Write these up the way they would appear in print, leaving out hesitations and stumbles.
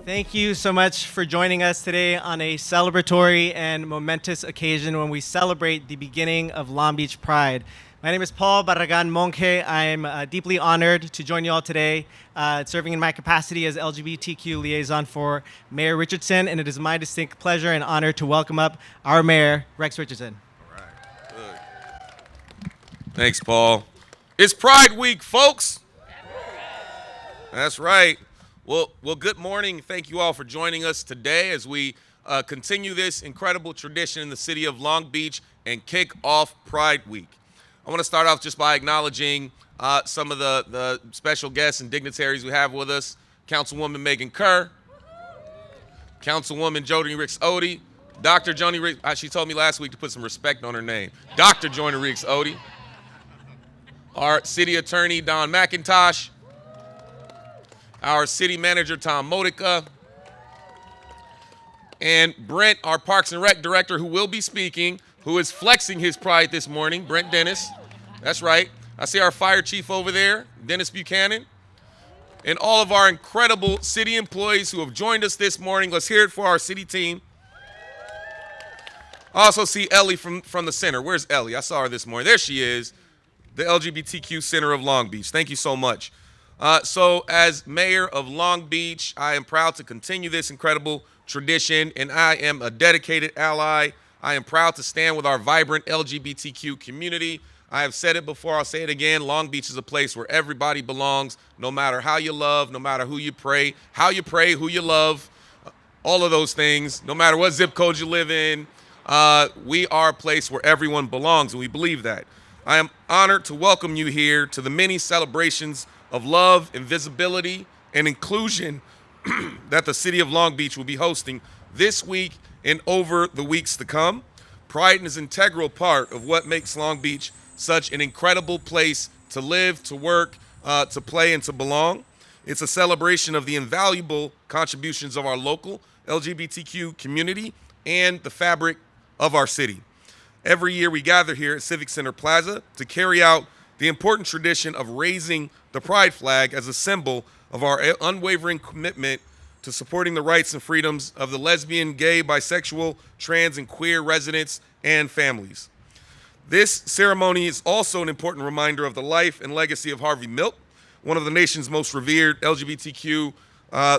Thank you so much for joining us today on a celebratory and momentous occasion when we celebrate the beginning of Long Beach Pride. My name is Paul Barragan Monge. I'm deeply honored to join you all today, serving in my capacity as LGBTQ liaison for Mayor Richardson, and it is my distinct pleasure and honor to welcome up our mayor, Rex Richardson. All right, good. Thanks, Paul. It's Pride Week, folks. That's right. Well, good morning. Thank you all for joining us today as we continue this incredible tradition in the city of Long Beach and kick off Pride Week. I want to start off just by acknowledging some of the special guests and dignitaries we have with us. Councilwoman Megan Kerr, Councilwoman Joni Ricks Odie, Dr. Joni Ricks, she told me last week to put some respect on her name, Dr. Joni Ricks Odie, our city attorney Don McIntosh, our city manager, Tom Modica, and Brent, our Parks and Rec director, who will be speaking, who is flexing his pride this morning, Brent Dennis. That's right. I see our fire chief over there, Dennis Buchanan, and all of our incredible city employees who have joined us this morning. Let's hear it for our city team. I also see Ellie from the center. Where's Ellie? I saw her this morning. There she is, the LGBTQ Center of Long Beach. Thank you so much. So as mayor of Long Beach, I am proud to continue this incredible tradition, and I am a dedicated ally. I am proud to stand with our vibrant LGBTQ community. I have said it before, I'll say it again. Long Beach is a place where everybody belongs, no matter how you love, no matter who you pray, who you love, all of those things, no matter what zip code you live in. We are a place where everyone belongs, and we believe that. I am honored to welcome you here to the many celebrations of love and visibility and inclusion that the city of Long Beach will be hosting this week and over the weeks to come. Pride is an integral part of what makes Long Beach such an incredible place to live, to work, to play, and to belong. It's a celebration of the invaluable contributions of our local LGBTQ community and the fabric of our city. Every year we gather here at Civic Center Plaza to carry out the important tradition of raising the pride flag as a symbol of our unwavering commitment to supporting the rights and freedoms of the lesbian, gay, bisexual, trans, and queer residents and families. This ceremony is also an important reminder of the life and legacy of Harvey Milk, one of the nation's most revered LGBTQ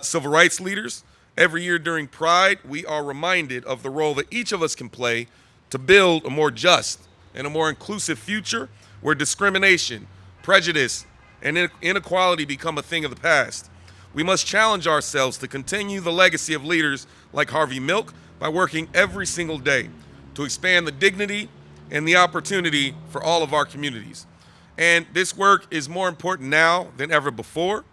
civil rights leaders. Every year during Pride, we are reminded of the role that each of us can play to build a more just and a more inclusive future where discrimination, prejudice, and inequality become a thing of the past. We must challenge ourselves to continue the legacy of leaders like Harvey Milk by working every single day to expand the dignity and the opportunity for all of our communities. And this work is more important now than ever before.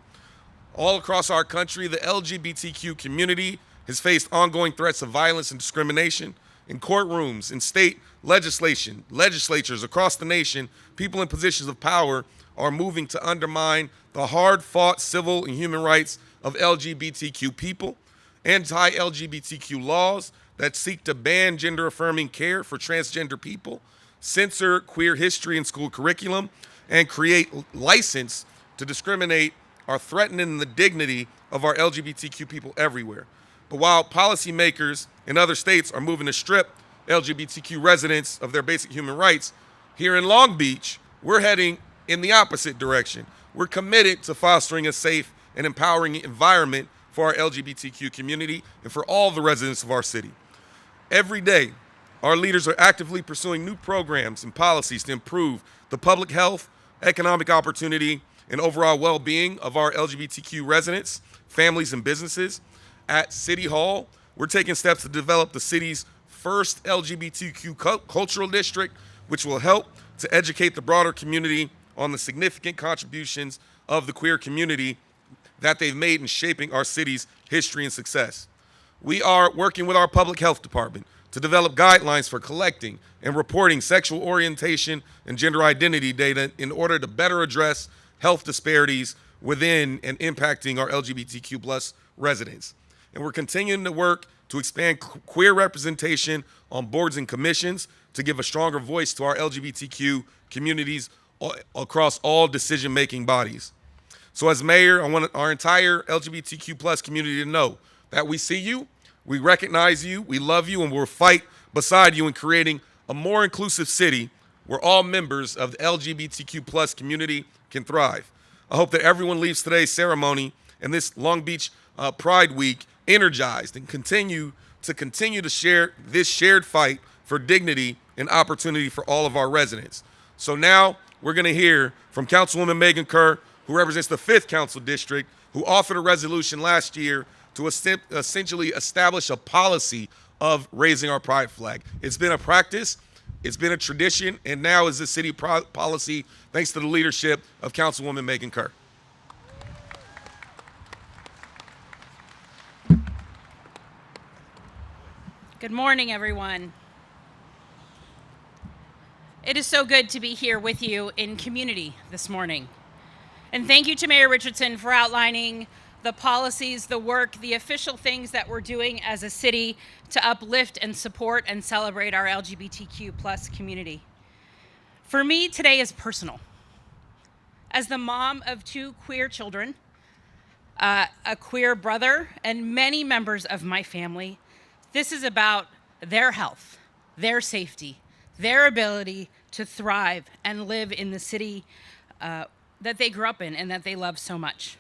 All across our country, the LGBTQ community has faced ongoing threats of violence and discrimination. In courtrooms, in state legislatures across the nation, people in positions of power are moving to undermine the hard-fought civil and human rights of LGBTQ people. Anti-LGBTQ laws that seek to ban gender-affirming care for transgender people, censor queer history in school curriculum, and create license to discriminate are threatening the dignity of our LGBTQ people everywhere. But while policymakers in other states are moving to strip LGBTQ residents of their basic human rights, here in Long Beach, we're heading in the opposite direction. We're committed to fostering a safe and empowering environment for our LGBTQ community and for all the residents of our city. Every day, our leaders are actively pursuing new programs and policies to improve the public health, economic opportunity, and overall well-being of our LGBTQ residents, families, and businesses. At City Hall, we're taking steps to develop the city's first LGBTQ cultural district, which will help to educate the broader community on the significant contributions of the queer community that they've made in shaping our city's history and success. We are working with our public health department to develop guidelines for collecting and reporting sexual orientation and gender identity data in order to better address health disparities within and impacting our LGBTQ plus residents. And we're continuing to work to expand queer representation on boards and commissions to give a stronger voice to our LGBTQ communities across all decision-making bodies. So as mayor, I want our entire LGBTQ plus community to know that we see you, we recognize you, we love you, and we'll fight beside you in creating a more inclusive city where all members of the LGBTQ plus community can thrive. I hope that everyone leaves today's ceremony and this Long Beach Pride Week energized and continue to share this shared fight for dignity and opportunity for all of our residents. So now we're going to hear from Councilwoman Megan Kerr, who represents the 5th Council District, who authored a resolution last year to essentially establish a policy of raising our pride flag. It's been a practice, it's been a tradition, and now is a city policy thanks to the leadership of Councilwoman Megan Kerr. Good morning, everyone. It is so good to be here with you in community this morning. And thank you to Mayor Richardson for outlining the policies, the work, the official things that we're doing as a city to uplift and support and celebrate our LGBTQ plus community. For me, today is personal. As the mom of 2 queer children, a queer brother, and many members of my family, this is about their health, their safety, their ability to thrive and live in the city that they grew up in and that they love so much.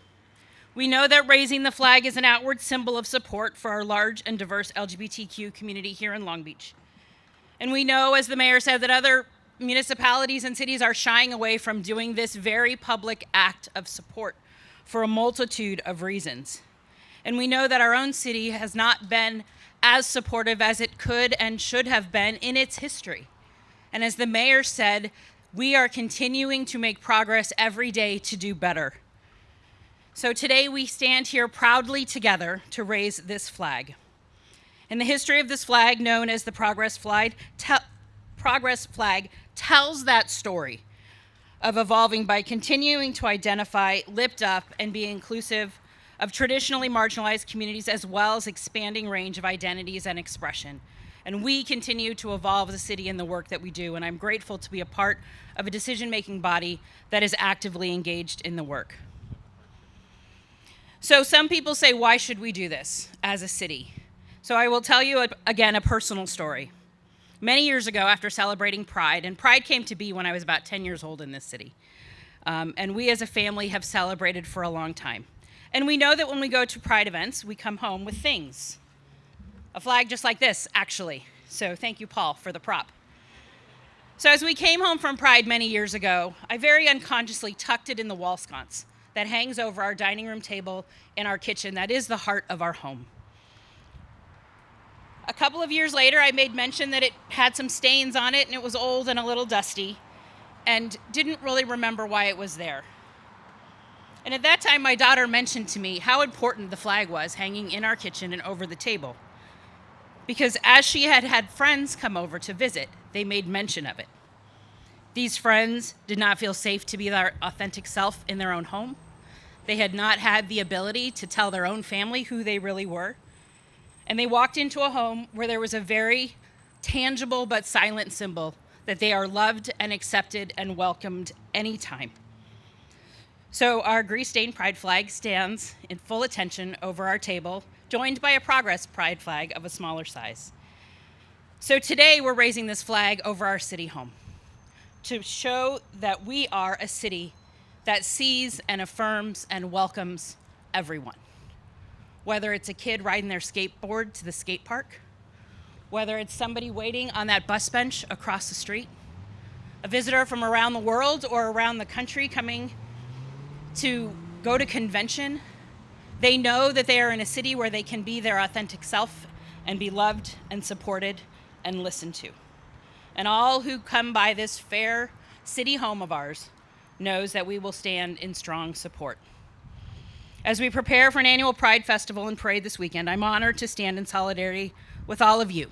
We know that raising the flag is an outward symbol of support for our large and diverse LGBTQ community here in Long Beach. And we know, as the mayor said, that other municipalities and cities are shying away from doing this very public act of support for a multitude of reasons. And we know that our own city has not been as supportive as it could and should have been in its history. And as the mayor said, we are continuing to make progress every day to do better. So today we stand here proudly together to raise this flag. And the history of this flag, known as the Progress Flag, tells that story of evolving by continuing to identify, lift up, and be inclusive of traditionally marginalized communities, as well as expanding range of identities and expression. And we continue to evolve as a city in the work that we do, and I'm grateful to be a part of a decision-making body that is actively engaged in the work. So some people say, why should we do this as a city? So I will tell you, again, a personal story. Many years ago, after celebrating Pride, and Pride came to be when I was about 10 years old in this city, and we as a family have celebrated for a long time. And we know that when we go to Pride events, we come home with things. A flag just like this, actually. So thank you, Paul, for the prop. So as we came home from Pride many years ago, I very unconsciously tucked it in the wall sconce that hangs over our dining room table in our kitchen. That is the heart of our home. A couple of years later, I made mention that it had some stains on it and it was old and a little dusty, and didn't really remember why it was there. And at that time, my daughter mentioned to me how important the flag was hanging in our kitchen and over the table. Because as she had had friends come over to visit, they made mention of it. These friends did not feel safe to be their authentic self in their own home. They had not had the ability to tell their own family who they really were. And they walked into a home where there was a very tangible but silent symbol that they are loved and accepted and welcomed anytime. So our grease-stained pride flag stands in full attention over our table, joined by a Progress Pride flag of a smaller size. So today we're raising this flag over our city home to show that we are a city that sees and affirms and welcomes everyone. Whether it's a kid riding their skateboard to the skate park, whether it's somebody waiting on that bus bench across the street, a visitor from around the world or around the country coming to go to convention, they know that they are in a city where they can be their authentic self and be loved and supported and listened to. And all who come by this fair city home of ours knows that we will stand in strong support. As we prepare for an annual Pride Festival and Parade this weekend, I'm honored to stand in solidarity with all of you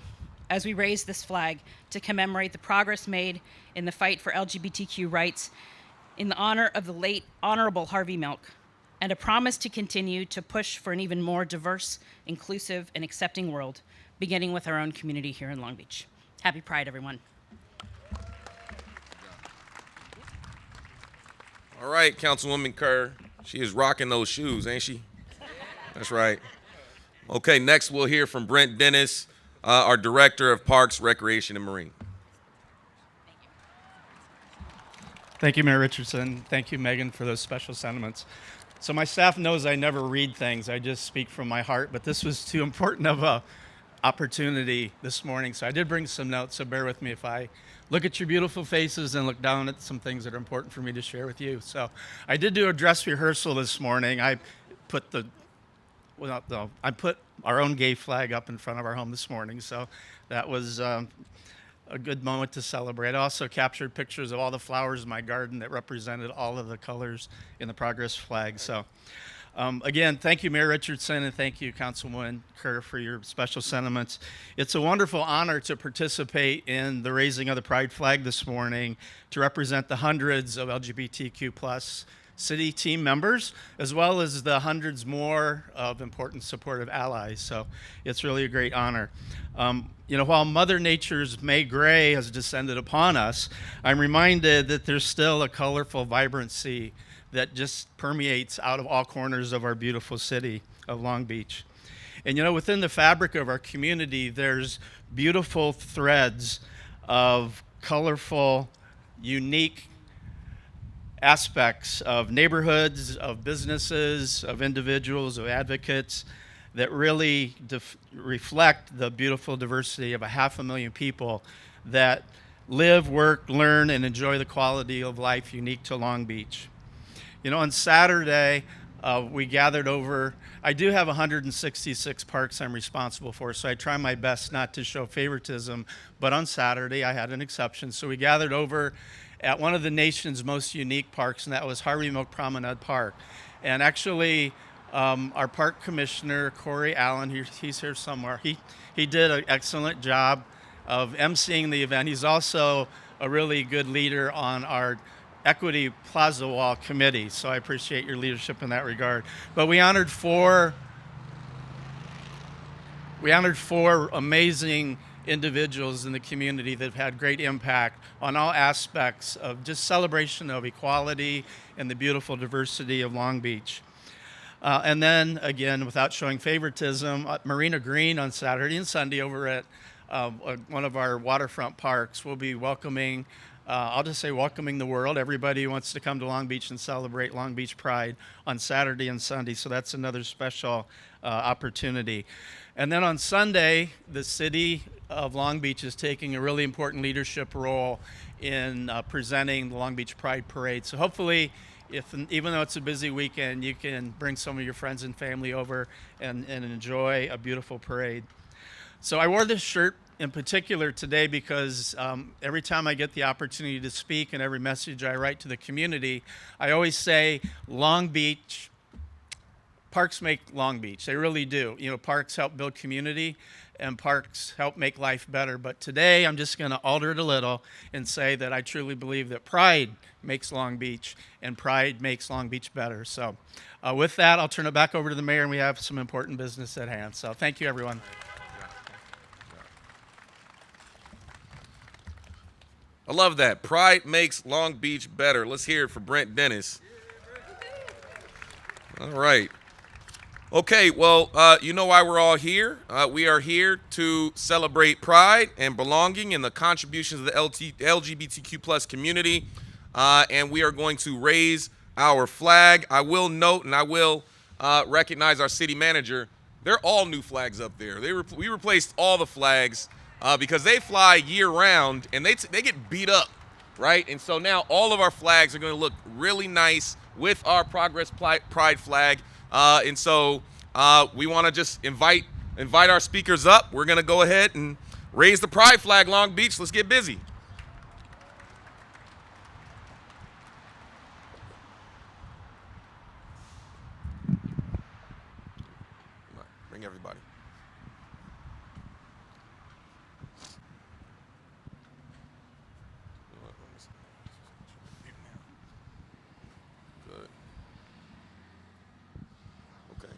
as we raise this flag to commemorate the progress made in the fight for LGBTQ rights in the honor of the late Honorable Harvey Milk, and a promise to continue to push for an even more diverse, inclusive, and accepting world, beginning with our own community here in Long Beach. Happy Pride, everyone. All right, Councilwoman Kerr. She is rocking those shoes, ain't she? That's right. Okay, next we'll hear from Brent Dennis, our Director of Parks, Recreation, and Marine. Thank you, Mayor Richardson. Thank you, Megan, for those special sentiments. So my staff knows I never read things. I just speak from my heart, but this was too important of a opportunity this morning. So I did bring some notes, so bear with me if I look at your beautiful faces and look down at some things that are important for me to share with you. So I did do a dress rehearsal this morning. I put I put our own gay flag up in front of our home this morning. So that was a good moment to celebrate. I also captured pictures of all the flowers in my garden that represented all of the colors in the Progress flag. So again, thank you, Mayor Richardson, and thank you, Councilwoman Kerr, for your special sentiments. It's a wonderful honor to participate in the raising of the Pride flag this morning to represent the hundreds of LGBTQ plus city team members, as well as the hundreds more of important supportive allies. So it's really a great honor. While Mother Nature's May Gray has descended upon us, I'm reminded that there's still a colorful vibrancy that just permeates out of all corners of our beautiful city of Long Beach. And within the fabric of our community, there's beautiful threads of colorful, unique aspects of neighborhoods, of businesses, of individuals, of advocates that really reflect the beautiful diversity of 500,000 people that live, work, learn, and enjoy the quality of life unique to Long Beach. On Saturday, we gathered over, I do have 166 parks I'm responsible for, so I try my best not to show favoritism, but on Saturday I had an exception. So we gathered over at one of the nation's most unique parks, and that was Harvey Milk Promenade Park. And actually, our park commissioner, Corey Allen, he's here somewhere, he did an excellent job of emceeing the event. He's also a really good leader on our Equity Plaza Wall Committee, so I appreciate your leadership in that regard. But we honored four amazing individuals in the community that have had great impact on all aspects of just celebration of equality and the beautiful diversity of Long Beach. And then, again, without showing favoritism, Marina Green on Saturday and Sunday over at one of our waterfront parks will be welcoming, I'll just say welcoming the world. Everybody who wants to come to Long Beach and celebrate Long Beach Pride on Saturday and Sunday, so that's another special opportunity. And then on Sunday, the city of Long Beach is taking a really important leadership role in presenting the Long Beach Pride Parade. So hopefully, even though it's a busy weekend, you can bring some of your friends and family over and enjoy a beautiful parade. So I wore this shirt in particular today because every time I get the opportunity to speak and every message I write to the community, I always say Long Beach, parks make Long Beach. They really do. Parks help build community and parks help make life better. But today I'm just going to alter it a little and say that I truly believe that pride makes Long Beach and pride makes Long Beach better. So with that, I'll turn it back over to the mayor, and we have some important business at hand. So thank you, everyone. I love that. Pride makes Long Beach better. Let's hear it for Brent Dennis. All right. Okay, well, you know why we're all here. We are here to celebrate pride and belonging and the contributions of the LGBTQ plus community, and we are going to raise our flag. I will note, and I will recognize our city manager. They're all new flags up there. We replaced all the flags because they fly year-round, and they get beat up, right? And so now all of our flags are going to look really nice with our Progress Pride flag. And so we want to just invite our speakers up. We're going to go ahead and raise the Pride flag, Long Beach. Let's get busy. Bring everybody. Good. Okay.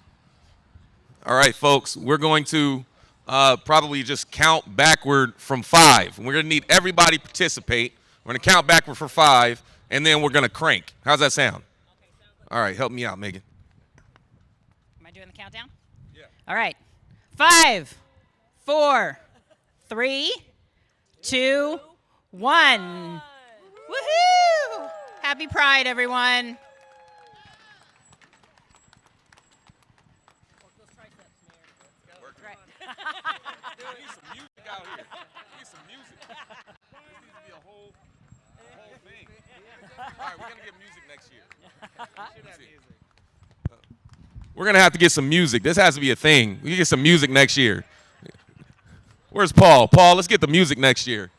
All right, folks, we're going to probably just count backward from 5. And we're going to need everybody to participate. We're going to count backward for 5, and then we're going to crank. How's that sound? Okay, all right, help me out, Megan. Am I doing the countdown? Yeah. All right. 5, 4, 3, 2, 1. Woohoo! Happy Pride, everyone. We need some music out here. We need some music. This needs to be a whole thing. All right, we're gonna get music next year. We're gonna have to get some music. This has to be a thing. We can get some music next year. Where's Paul? Paul, let's get the music next year.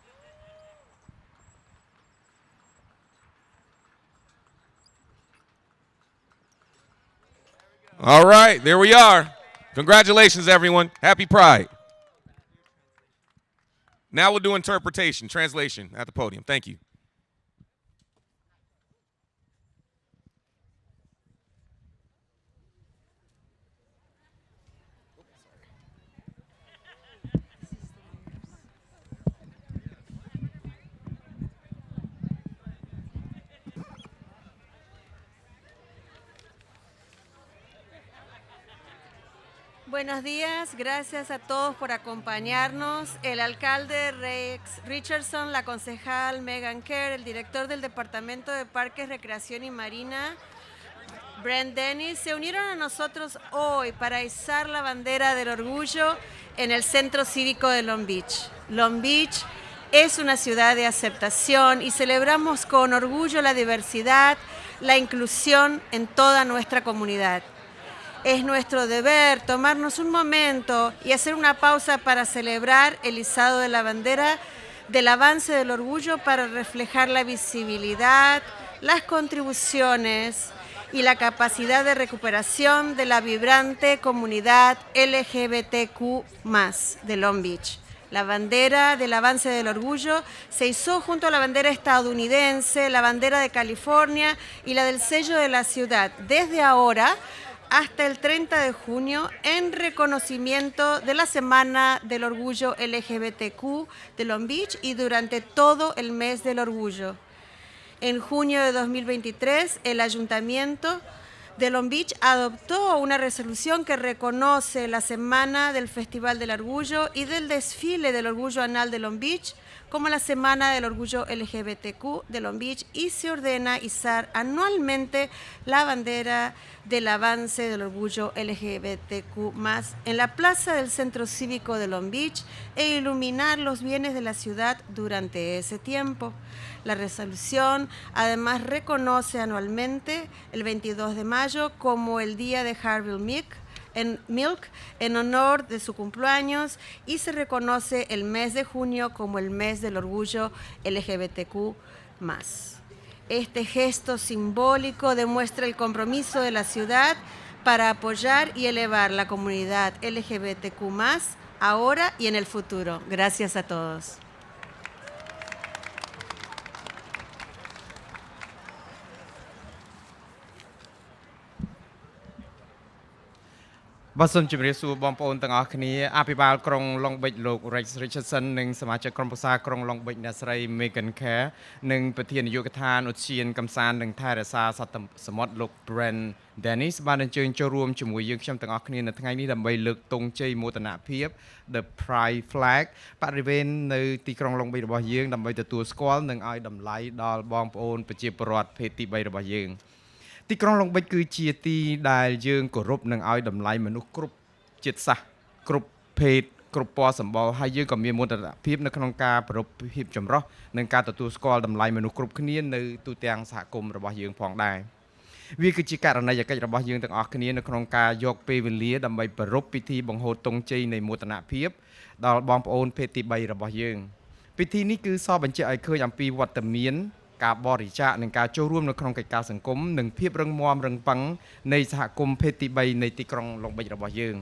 All right, there we are. Congratulations, everyone. Happy Pride. Now we'll do interpretation, translation at the podium. Thank you. Buenos días, gracias a todos por acompañarnos. El alcalde Rex Richardson, la concejal Megan Kerr, el director del Departamento de Parques, Recreación y Marina, Brent Dennis, se unieron a nosotros hoy para izar la bandera del orgullo en el Centro Cívico de Long Beach. Long Beach es una ciudad de aceptación y celebramos con orgullo la diversidad, la inclusión en toda nuestra comunidad. Es nuestro deber tomarnos un momento y hacer una pausa para celebrar el izado de la bandera del avance del orgullo para reflejar la visibilidad, las contribuciones y la capacidad de recuperación de la vibrante comunidad LGBTQ+ de Long Beach. La bandera del avance del orgullo se izó junto a la bandera estadounidense, la bandera de California y la del sello de la ciudad desde ahora hasta el 30 de junio en reconocimiento de la Semana del Orgullo LGBTQ de Long Beach y durante todo el mes del orgullo. En junio de 2023, el Ayuntamiento de Long Beach adoptó una resolución que reconoce la Semana del Festival del Orgullo y del Desfile del Orgullo Anual de Long Beach como la Semana del Orgullo LGBTQ de Long Beach y se ordena izar anualmente la bandera del avance del orgullo LGBTQ+ en la plaza del Centro Cívico de Long Beach e iluminar los bienes de la ciudad durante ese tiempo. La resolución además reconoce anualmente el 22 de mayo como el Día de Harville Milk en honor de su cumpleaños y se reconoce el mes de junio como el mes del orgullo LGBTQ+. Este gesto simbólico demuestra el compromiso de la ciudad para apoyar y elevar la comunidad LGBTQ+, ahora y en el futuro. Gracias a todos. Bàសូមជម្រាបសួរបងប្អូនទាំងអស់គ្នាអភិបាលក្រុង Long Beach លោក Rex Richardson និងសមាជិកក្រុមប្រឹក្សាក្រុង Long Beach អ្នកស្រី Megan Kerr និងប្រធាននាយកដ្ឋានឧទ្យានកំសាន្តនិងថែរក្សាសត្វសមុទ្រលោក Brent Dennis បានអញ្ជើញចូលរួមជាមួយយើងខ្ញុំទាំងអស់គ្នានៅថ្ងៃនេះដើម្បីលើកទង់ជ័យមោទនភាព The Pride Flag បរិវេណនៅទីក្រុង Long Beach របស់យើងដើម្បីទទួលស្គាល់និងឲ្យតម្លៃដល់បងប្អូនប្រជាពលរដ្ឋភេទទី3របស់យើងទីក្រុង Long Beach គឺជាទីដែលយើងគោរពនិងឲ្យតម្លៃមនុស្សគ្រប់ជាតិសាសន៍គ្រប់ភេទគ្រប់ពណ៌សម្បុរហើយយើងក៏មានមោទនភាពនៅក្នុងការប្រពៃភាពចម្រុះនិងការទទួលស្គាល់តម្លៃមនុស្សគ្រប់គ្នានៅទូទាំងសហគមន៍របស់យើងផងដែរវាគឺជាករណីយកិច្ចរបស់យើងទាំងអស់គ្នានៅក្នុងការយកពេលវេលាដើម្បីប្រារព្ធពិធីបង្ហូតទង់ជ័យនៃមោទនភាពដល់បងប្អូនភេទទី3របស់យើងពិធីនេះគឺសរបញ្ជាក់ឲ្យឃើញអំពីវត្តមានការបរិច្ចាគនិងការចូលរួមនៅក្នុងកិច្ចការសង្គមនិងភាពរឹងមាំរឹងប៉ឹងនៃសហគមន៍ភេទទី3នៃទីក្រុង Long Beach របស់យើង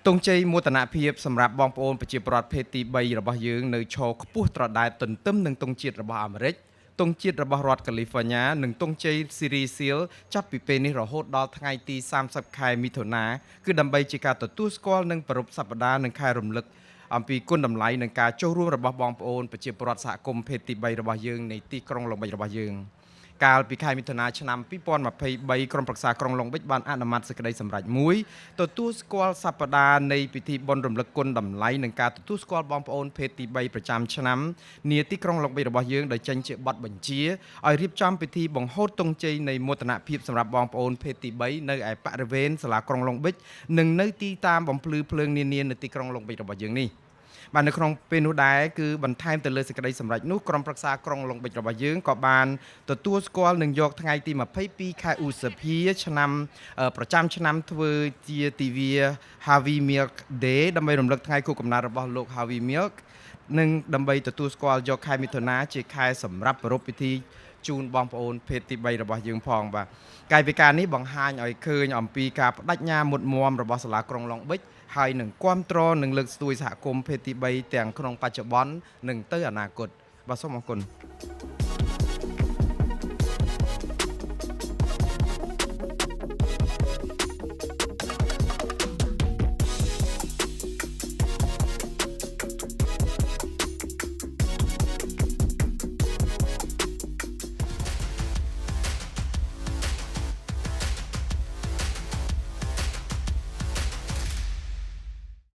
ទង់ជ័យមោទនភាពសម្រាប់បងប្អូនប្រជាពលរដ្ឋភេទទី3របស់យើងនៅឈរខ្ពស់ត្រដែតទន្ទឹមនឹងទង់ជាតិរបស់អាមេរិកទង់ជាតិរបស់រដ្ឋកាលីហ្វ័រញ៉ានិងទង់ជ័យស៊ីរីសៀលចាប់ពីពេលនេះរហូតដល់ថ្ងៃទី30ខែមិថុនាគឺដើម្បីជាការទទួលស្គាល់និងប្រារព្ធសប្តាហ៍និងខែរំលឹកអំពីគុណតម្លៃនិងការចូលរួមរបស់បងប្អូនប្រជាពលរដ្ឋសហគមន៍ភេទទី3របស់យើងនៃទីក្រុង Long Beach របស់យើង កាលពីខែមិថុនាឆ្នាំ2023ក្រុមប្រឹក្សាក្រុងឡុងប៊ិចបានអនុម័តសេចក្តីសម្រេចមួយទទួលស្គាល់សប្តាហ៍នៃពិធីបុណ្យរំលឹកគុណតម្លៃនិងការទទួលស្គាល់បងប្អូនភេទទី3ប្រចាំឆ្នាំនាទីក្រុងឡុងប៊ិចរបស់យើងដោយចេញជាបទបញ្ជាឲ្យរៀបចំពិធីបង្ហូតទង់ជ័យនៃមោទនភាពសម្រាប់បងប្អូនភេទទី3នៅឯបរិវេណសាលាក្រុងឡុងប៊ិចនិងនៅទីតាមបំភ្លឺភ្លើងនានានៅទីក្រុងឡុងប៊ិចរបស់យើងនេះបាននៅក្នុងពេលនោះដែរគឺបន្ថែមទៅលើសេចក្តីសម្រេចនោះក្រុមប្រឹក្សាក្រុងឡុងប៊ិចរបស់យើងក៏បានទទួលស្គាល់នឹងយកថ្ងៃទី22ខែឧសភាឆ្នាំប្រចាំឆ្នាំធ្វើជាទិវា Harvey Milk Day ដើម្បីរំលឹកថ្ងៃខួបកំណើតរបស់លោក Harvey Milk និងដើម្បីទទួលស្គាល់យកខែមិថុនាជាខែសម្រាប់ប្រារព្ធពិធីជូនបងប្អូនភេទទី3របស់យើងផងបាទកាយវិការនេះបង្ហាញឲ្យឃើញអំពីការបដិញ្ញាមុតមមរបស់សាលាក្រុងឡុងប៊ិចហើយនឹងគាំទ្រនិងលើកស្ទួយសហគមន៍ភេទទី3ទាំងក្នុងបច្ចុប្បន្ននិងទៅអនាគតបាទសូមអរគុណ